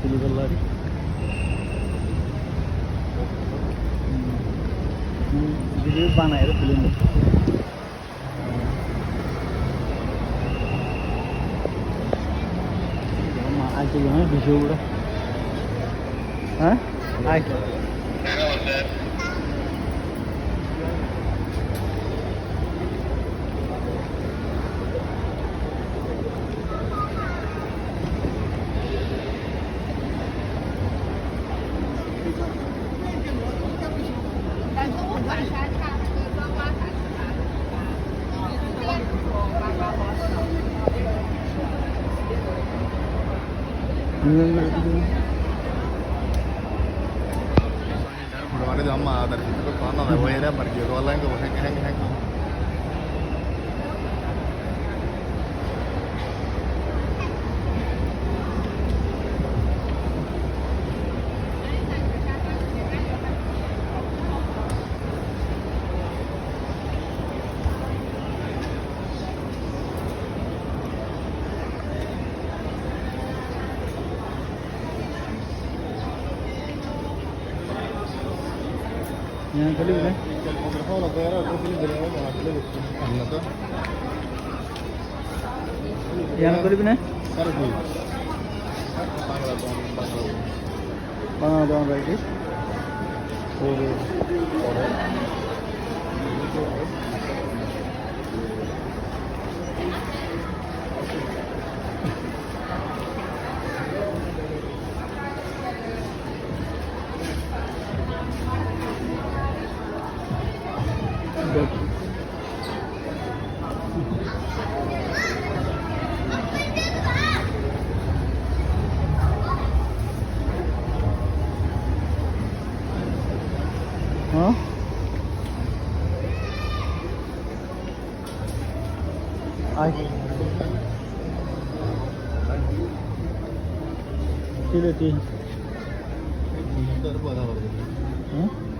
pilih lari. Video बनाएर film आज यहाँ भिडियोबाट ice Ada sama dari situ ke sana, ada wayarnya pergi ke lain ke hang. यहाँ कली बिना यहाँ कली बिना 15 doang lagi. Hah? Ay. Sila ti. Hah?